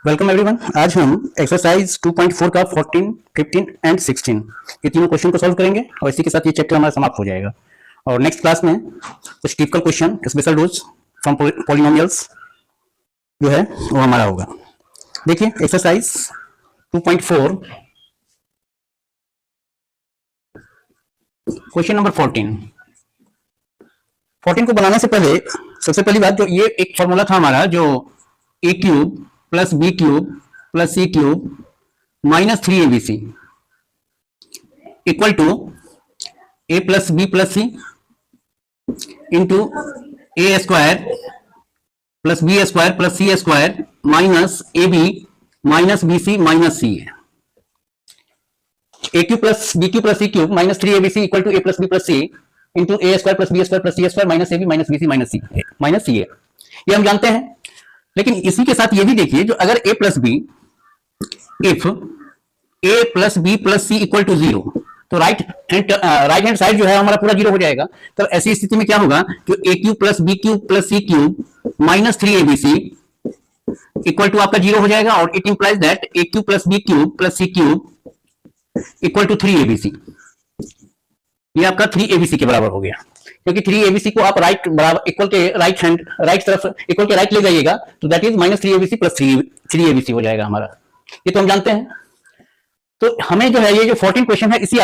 Welcome everyone. आज हम exercise 2.4 का 14, 15 एंड 16 ये तीनों क्वेश्चन को सॉल्व करेंगे और इसी के साथ ये चैप्टर हमारा समाप्त हो जाएगा। और नेक्स्ट क्लास में कुछ typical question, special rules from polynomials जो है वो हमारा होगा। देखिए एक्सरसाइज 2.4 क्वेश्चन नंबर 14 को बनाने से पहले सबसे पहली बात, जो ये एक फॉर्मूला था हमारा, जो A cube plus B cube plus C cube minus 3abc equal to A plus B plus C into A square plus B square plus C square minus A B minus B C minus C है। A cube plus B cube plus C cube minus 3abc equal to A plus B plus C into A square plus B square plus C square minus A B minus B C minus C है। ये हम जानते हैं, लेकिन इसी के साथ ये भी देखिए, जो अगर a plus B, if a plus B plus C equal to 0, तो राइट हैंड साइड जो है हमारा पूरा 0 हो जाएगा। तो ऐसी स्थिति में क्या होगा, जो a cube plus B cube plus C cube minus 3abc equal to आपका 0 हो जाएगा। और it implies that a cube plus B cube plus C cube equal to 3abc। ये आपका 3abc के बराबर हो गया, क्योंकि 3abc को आप राइट बराबर इक्वल के राइट तरफ इक्वल के राइट ले जाइएगा, तो that is minus 3abc plus 3abc हो जाएगा हमारा। ये तो हम जानते हैं। तो हमें जो है ये जो 14 क्वेश्चन है इसी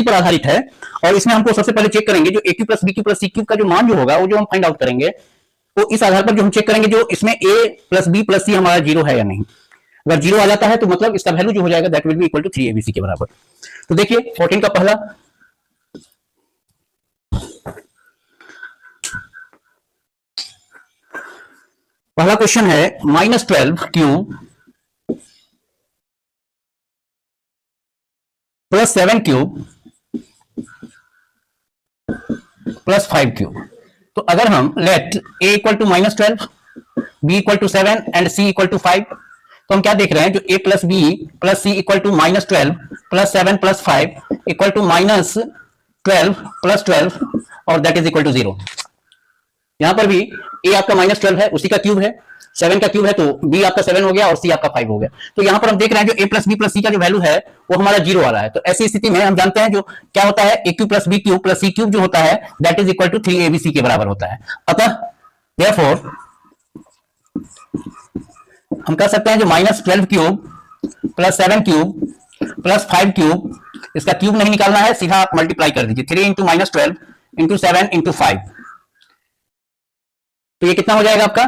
पर आधारित है। और इसमें हमको सबसे पहले चेक करेंगे जो A cube plus B cube plus C cube का जो मान जो होगा वो जो हम फाइंड आउट करेंगे, तो इस आधार पर जो हम चेक करेंगे जो इसमें ए प्लस बी प्लस सी हमारा 0 है या नहीं। अगर 0 आ जाता है तो मतलब इसका वैल्यू जो हो जाएगा that will be equal to 3abc के बराबर। तो देखिए 14 का पहला क्वेश्चन है -12 cube plus 7 cube plus 5 cube. तो अगर हम let a equal to -12, b equal to 7 and c equal to 5, तो हम क्या देख रहे हैं, जो a plus B plus C equal to -12 plus 7 plus 5 equal to -12 plus 12 और दैट इज इक्वल टू 0। यहां पर भी a आपका -12 है, उसी का क्यूब है, 7 का क्यूब है, तो b आपका 7 हो गया और c आपका 5 हो गया। तो यहां पर हम देख रहे हैं जो a प्लस बी प्लस सी का जो वैल्यू है वो हमारा 0 आ रहा है। तो ऐसी स्थिति में हम जानते हैं जो क्या होता है, a cube plus B cube plus C cube जो होता है that is equal to 3abc के बराबर होता है। अतः देयरफॉर हम कह सकते हैं जो -12 cube plus 7 cube plus 5 cube, इसका क्यूब नहीं निकालना है, सीधा आप मल्टीप्लाई कर दीजिए, 3 इंटू -12 इंटू 7 इंटू 5। तो ये कितना हो जाएगा आपका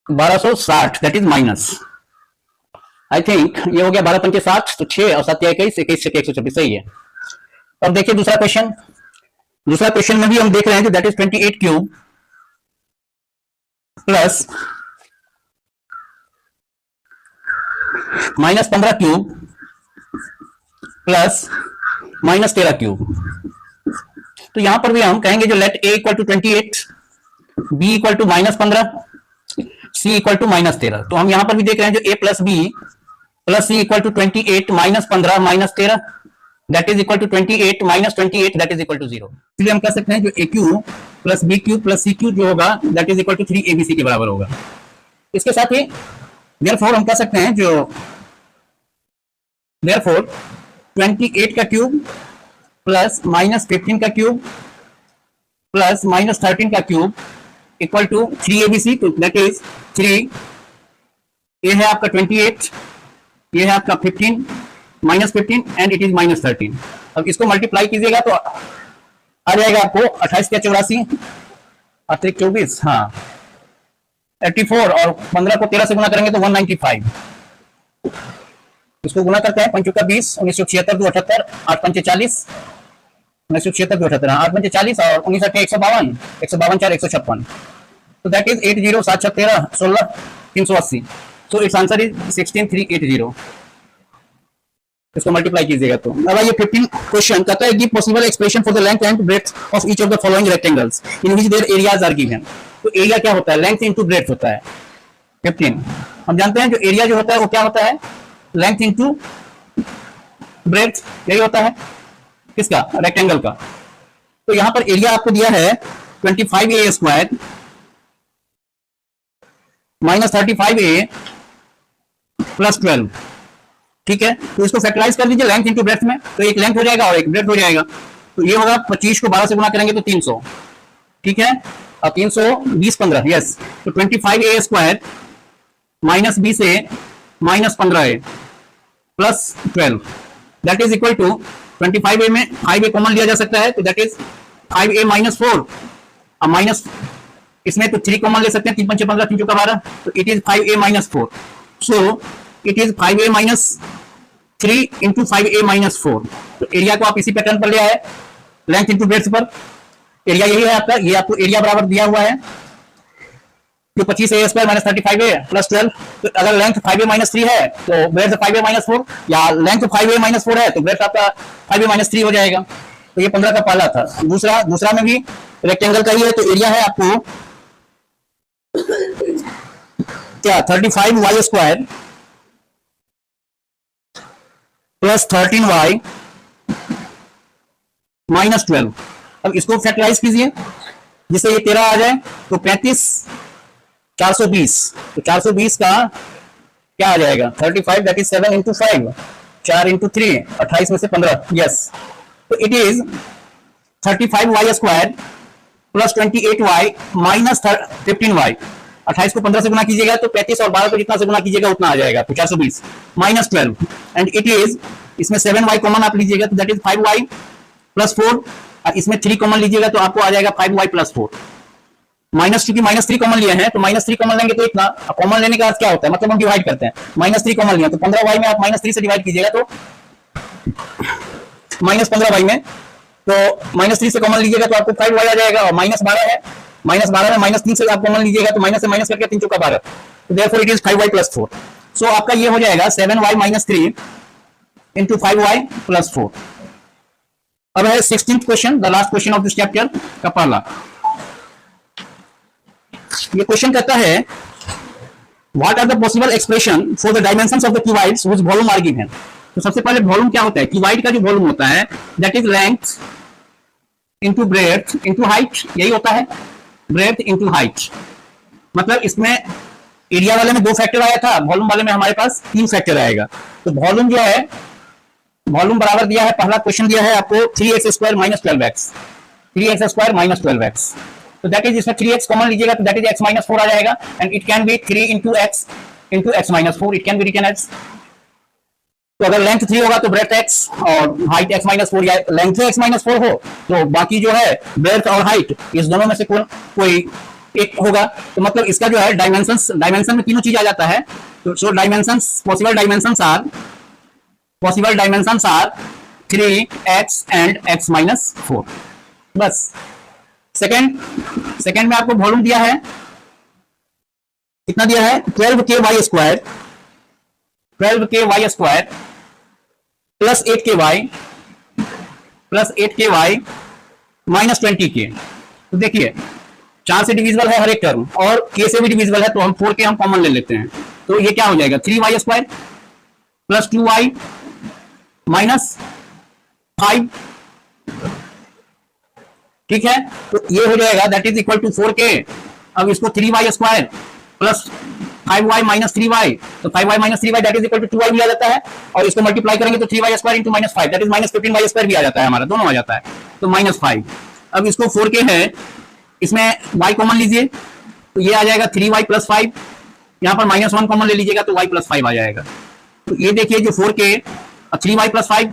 1260, that is minus, I think ये हो गया 12 पंचे 60, तो 6 और 7 21, 21 से 126, सही है। अब देखिए दूसरा क्वेश्चन में भी हम देख रहे हैं that is 28 cube plus -15 cube plus -13 cube. तो यहां पर भी हम कहेंगे जो let a equal to 28, b equal to -15, c equal to -13। तो हम यहां पर भी देख रहे हैं जो a plus B plus C equal to 28 -15 -13 that is equal to 28 -28 that is equal to 0। इसलिए हम कह सकते हैं जो a cube plus B cube plus C cube जो होगा that is equal to 3abc के बराबर होगा। इसके साथ ही देयरफॉर हम कह सकते हैं जो देयरफॉर 28 का क्यूब प्लस -15 का क्यूब प्लस -13 का क्यूब इक्वल टू 3abc, तो दैट इज 3, ये है आपका 28, ये है आपका 15 -15 एंड इट इज -13। अब इसको मल्टीप्लाई कीजिएगा तो आ जाएगा आपको 28 का 84 अतिरिक्त 24, हाँ 84, और 15 को 13 से गुना करेंगे तो 195। इसको गुना करते हैं 5 का 20, 1976 2 78, 8 पंचे 40, 1976 2 78, 8 पंचे 40 और 19 8 152, 152 4 156, तो that is 80 7 6 13 16 380। So it's answer is 16380। इसको मल्टीप्लाई कीजिएगा तो अब ये 15 क्वेश्चन कहता है give possible expression for the length and breadth of each of the following rectangles in which their areas are given. तो एरिया क्या होता है, लेंथ इनटू ब्रेड्थ होता है। 15 हम जानते हैं जो एरिया जो होता है वो क्या होता है, लेंथ इनटू ब्रेड्थ, यही होता है किसका, रेक्टेंगल का। तो यहां पर एरिया आपको दिया है 25a² माइनस 35a प्लस 12। ठीक है, तो इसको फैक्टराइज कर दीजिए लेंथ इंटू ब्रेथ में, तो एक लेंथ हो जाएगा और एक ब्रेथ हो जाएगा। तो ये होगा 25 को 12 से गुना करेंगे तो 300। ठीक है, और 320 15, यस। तो 25a square minus 20a minus 15a plus 12 that is equal to 25a में 5a कॉमन लिया जा सकता है, तो दैट इज 5a माइनस 4 और माइनस इसमें तो 3 कॉमन ले सकते हैं, 3 5 15 3 चौका 12, तो it is 5a minus 4। So it is 5a minus 3 into 5a minus 4। तो एरिया को आप इसी पैटर्न पर ले आए, लेंथ इंटू ब्रेड्थ पर। एरिया यही है आपका, ये आपको एरिया बराबर दिया हुआ है जो 25a square minus 35a plus 12। तो अगर लेंथ 5a माइनस 3 है तो ब्रेड्थ 5a माइनस 4, या लेंथ 5a माइनस 4 है तो ब्रेड्थ आपका 5a माइनस 3 हो जाएगा। तो ये 15 का पहला था। दूसरा में भी रेक्टेंगल का ही है, तो एरिया है आपको क्या 35y square plus 13y minus 12। अब इसको फैक्टराइज कीजिए जिससे ये 13 आ जाए, तो 35 420, तो 420 का क्या आ जाएगा 35 दैट इज 7 इंटू 5, 4 इंटू 3 28 में से 15, यस। तो it is 35y square plus 28y minus 15y। 28 को 15 से गुना कीजिएगा तो 35 और 12 को जितना से गुना कीजिएगा उतना आ जाएगा, तो 420 माइनस 12 एंड इट इज, इसमें 7y कॉमन आप लीजिएगा तो दैट इज 5y प्लस 4, इसमें 3 कॉमन लीजिएगा तो आपको आ जाएगा 5y प्लस 4। माइनस चूंकि माइनस 3 कॉमन लिए हैं तो माइनस 3 कॉमन लेंगे तो इतना, कॉमन लेने का अर्थ क्या होता है, मतलब हम डिवाइड करते हैं। माइनस 3 कॉमन लिया तो 15y में आप माइनस 3 से डिवाइड कीजिएगा तो माइनस 15y में, तो माइनस 3 से कॉमन लीजिएगा तो आपको 5y आ जाएगा, और माइनस 12 है, माइनस 12 में माइनस 3 से आप कॉमन लीजिएगा तो माइनस से माइनस करके 3 चौका 12, तो therefore it is 5y plus 4। सो आपका ये हो जाएगा 7y minus 3 into 5y plus 4। अब है 16th question, the last question of this chapter का पहला। ये क्वेश्चन कहता है what are the possible expression for the dimensions of the cuboids which volume are given. तो सबसे पहले वॉल्यूम क्या होता है, क्यूबाइड का जो वॉल्यूम होता है that is length into breadth into height, यही होता है, ब्रेड्थ इंटू हाइट। मतलब इसमें एरिया वाले में 2 फैक्टर आया था, वॉल्यूम वाले में हमारे पास 3 फैक्टर आएगा। तो वॉल्यूम जो है, वॉल्यूम बराबर दिया है, पहला क्वेश्चन दिया है आपको 3x square minus 12x, 3x square minus 12x। तो दैट इज, इसमें 3x कॉमन लीजिएगा तो दैट इज x माइनस 4 आ जाएगा, and it can be 3 into x minus 4, it can be written as. तो अगर लेंथ 3 होगा तो ब्रेड्थ x और हाइट x माइनस 4, या लेंथ x माइनस 4 हो तो बाकी जो है ब्रेड्थ और हाइट इस दोनों में से कोई एक होगा। तो मतलब इसका जो है डायमेंशन में तीनों चीज आ जाता है। तो so dimensions, possible dimensions are 3x and x minus 4। बस। सेकेंड में आपको वॉल्यूम दिया है, कितना दिया है 12k square plus 8k minus 20k। तो देखिए 4 से डिविजिबल है हर एक टर्म, और k से भी डिविजिबल है, तो हम 4k हम कॉमन ले लेते हैं। तो ये क्या हो जाएगा 3y square plus 2y minus 5। ठीक है, तो ये हो जाएगा that is equal to 4k। अब इसको 3y square plus 5y minus 3y, तो 5y minus 3y that is equal to 2y भी आ जाता है, और इसको मल्टीप्लाई करेंगे तो 3y square into minus 5 that is minus 15y square भी आ जाता है, हमारा दोनों आ जाता है, तो माइनस 5। अब इसको 4k है, इसमें y कॉमन लीजिए तो ये आ जाएगा 3y प्लस 5, यहाँ पर माइनस 1 कॉमन ले लीजिएगा तो y प्लस 5 आ जाएगा। तो ये देखिए जो 4k 3y plus 5,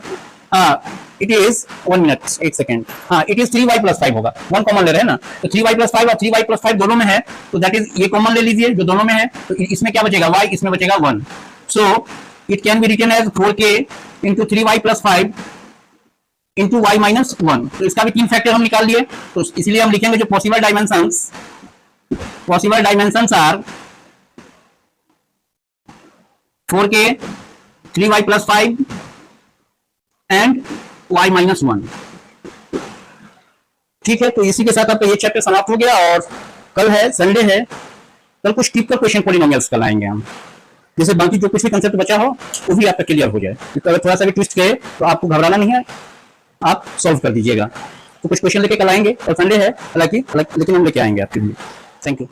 it is 1 minute 1 second, हाँ इट इज 3y प्लस 5 होगा, 1 कॉमन ले रहे हैं ना, तो 3y प्लस 5 और 3y प्लस 5 दोनों में है, तो दैट इज ये कॉमन ले लीजिए जो दोनों में है, तो इसमें क्या बचेगा y, इसमें बचेगा 1। So it can be written as 4k into 3y plus 5 into y minus 1। तो इसका भी 3 फैक्टर हम निकाल लिए, तो इसलिए हम लिखेंगे जो possible dimensions are 4k 3y plus 5 and y minus 1। ठीक है, तो इसी के साथ आपका ये चैप्टर समाप्त हो गया, और कल है संडे है, कल कुछ टिपिकल क्वेश्चन पॉलिनोमियल्स कल आएंगे हम, जैसे बाकी जो कुछ भी कंसेप्ट बचा हो वो भी आपका क्लियर हो जाए। तो अगर थोड़ा सा भी ट्विस्ट करे तो आपको घबराना नहीं है, आप सॉल्व कर दीजिएगा। तो कुछ क्वेश्चन लेके कल आएंगे, और संडे है हालांकि, लेकिन हम लेके आएंगे आपके लिए। Thank you.